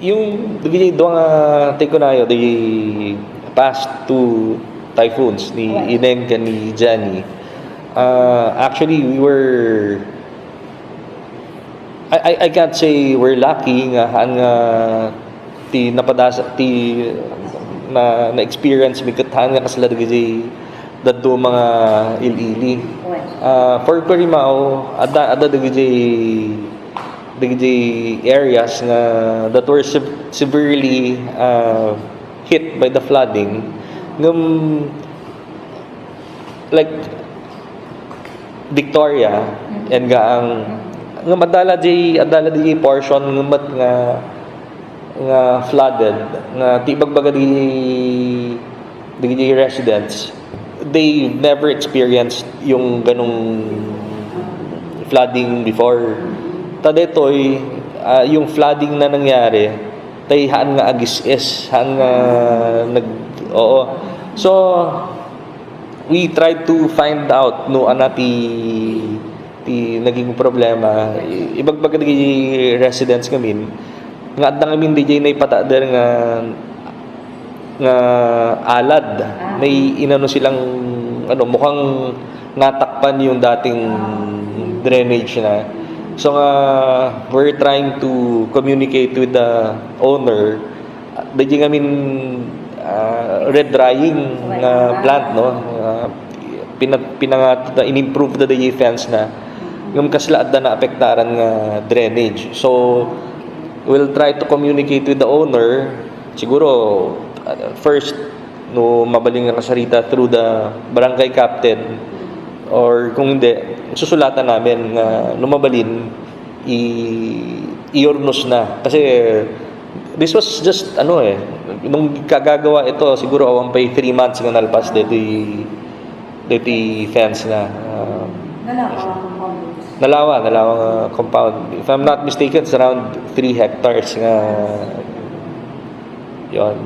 Yung doang take ko na yun, the past two typhoons ni Ineng and ni Johnny. Actually, we were I can't say we're lucky nga ang ti napadasa ti na experience mi katahan nga kasla dagiti dadto mga ilili. For Corimao, ada dagiti areas nga that were severely hit by the flooding. Like Victoria and nga adala di portion nga flooded nga tibagbaga di residents, they never experienced yung ganong flooding before. Tadetoy yung flooding na nangyari tay haan nga agis-is haan nga so we tried to find out no anati naging problema ibagbaga di residents ngamin nga adda ngamin DJ na ipatader nga alad may inano silang mukhang natakpan yung dating drainage na. So we're trying to communicate with the owner. DJ ngamin red drying plant no in-improve the fence na yung kasla adda na apektaran nga drainage. So we'll try to communicate with the owner siguro first no mabaling nga kasarita through the barangay captain or kung hindi susulatan namin nga lumabalin iornos na kasi this was just nung kagagawa ito siguro awan pa 3 months nga nalpas dito fence na nalawang compound. If I'm not mistaken, it's around 3 hectares nga yon.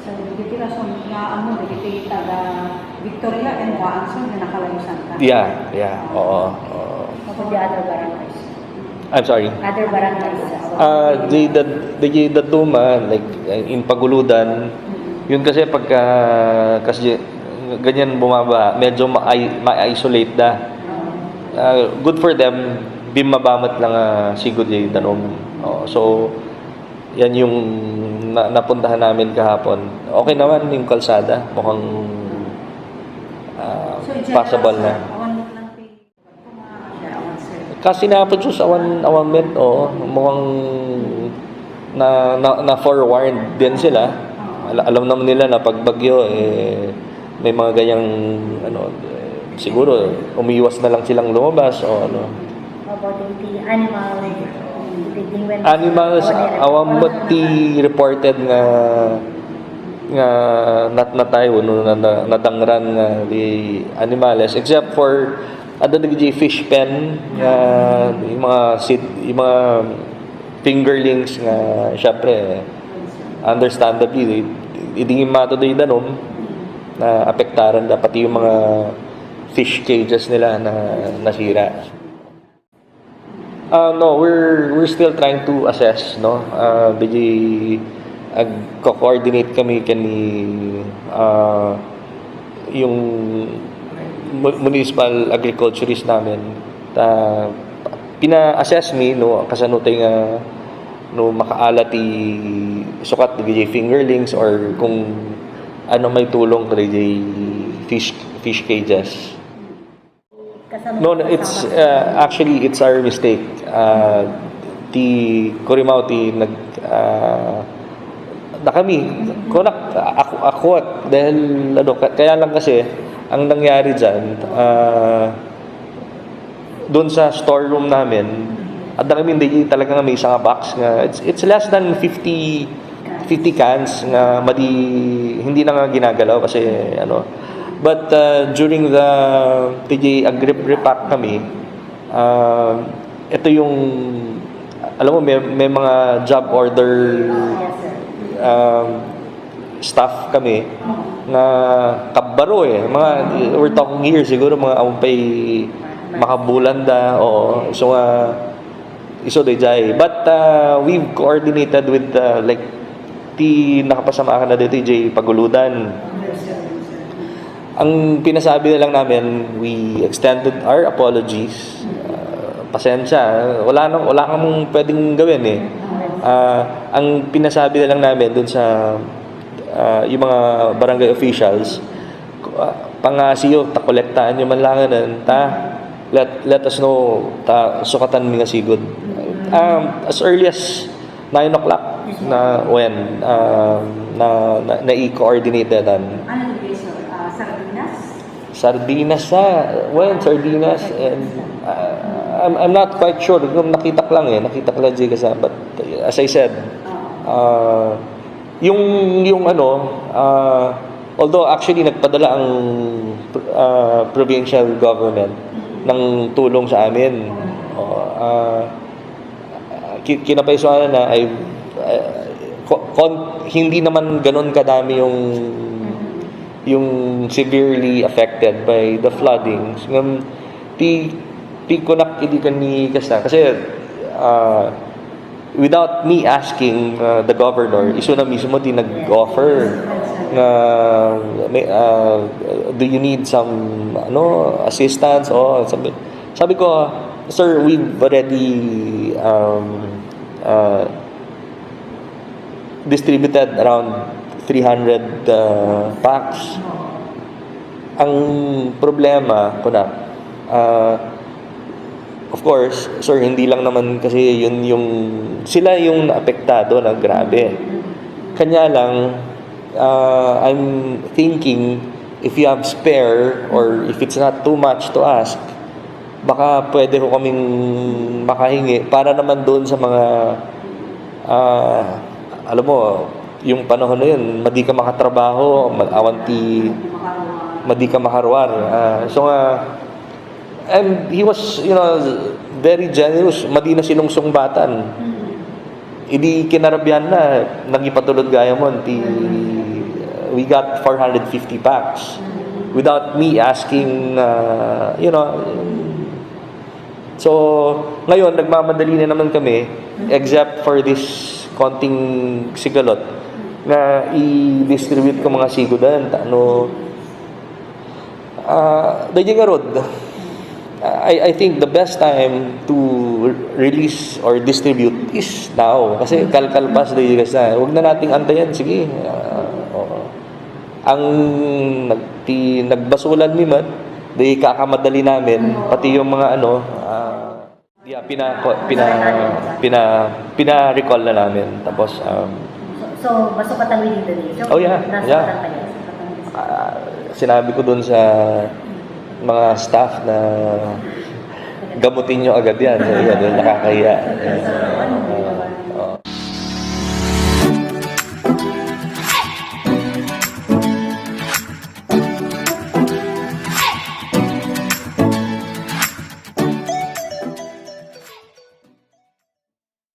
So, dito na taga Victoria and Waanson na nakalayusan ka? Yeah. Oo. Ako the other barangays? I'm sorry? Other barangays? The Duma, like in Paguludan, yun kasi kasi ganyan bumaba, medyo ma-isolate na. Good for them, bimabamat lang sigod yung danom. So, yan yung napuntahan namin kahapon. Okay naman yung kalsada, mukhang possible na. Kasi napod sa awan met, mukhang na forewarned din sila. Alam naman nila na pag bagyo may mga ganyang siguro umiwas na lang silang lumabas o About the animals awam ti reported nga tayo nadangran nga di animals except for the fish pen yung mga fingerlings nga syempre understandably idingin mato day danom na apektaran dapat yung mga fish cages nila na nasira. No, we're still trying to assess, no. Coordinate kami yung municipal agriculturist namin pina-assess me no kasanutay nga no makaalati sukat di fingerlings or kung may tulong kay fish cages. No, it's actually it's our mistake. Ti Corimao na kami ako dahil kaya lang kasi ang nangyari diyan doon sa storeroom namin at kami hindi talaga may isang box nga it's less than 50 cans nga hindi na nga ginagalaw kasi but during the TJ Agri-Repack kami ito yung alam mo may mga job order staff kami na kabaro we're talking here siguro mga ampay makabulanda so Iso de Jai. But we've coordinated with like ti nakapasama ka na dito, Jay Paguludan. Ang pinasabi na lang namin, we extended our apologies. Pasensya, wala kang pwedeng gawin eh. Ang pinasabi na lang namin dun sa yung mga barangay officials, pangasiyo, takolektaan nyo man lang let us know, sukatan mi nga sigod. As early as 9 o'clock na when na i-coordinate na tan. Ano yung sir? Sardinas? Sardinas sardinas and I'm not quite sure kung nakita ko lang Jay kasi, but as I said, yung although actually nagpadala ang provincial government ng tulong sa amin, kinapaisuan na ay hindi naman ganun kadami yung severely affected by the floodings. Ti kunak idi kani kasi without me asking the governor, iso na mismo din nag-offer na do you need some assistance sabi ko, sir, we've already distributed around 300 packs. Ang problema ko na of course, sir, hindi lang naman kasi sila yung apektado na grabe. Kanya lang, I'm thinking if you have spare or if it's not too much to ask, baka pwede ko kaming makahingi para naman doon sa mga alam mo, yung panahon na yun, madi ka makatrabaho, madi ka makarwar. And he was, very generous. Madi na sinungsungbatan. Idi kinarabihan na, nagipatulod gaya mo, we got 450 packs without me asking, So, ngayon, nagmamadali na naman kami, except for this konting sigalot, na i-distribute ko mga sigodan. Dahil nga rod, I think the best time to release or distribute is now. Kasi kalkalpas dahil kasi huwag na nating antayan. Sige. Ang nagbasulan ni Matt, dahil kakamadali namin, pati yung mga pina-recall na namin. Tapos, so masukatan mo dito din? Oh yeah. Sinabi ko dun sa mga staff na gamutin nyo agad yan. So, yun, nakakahiya.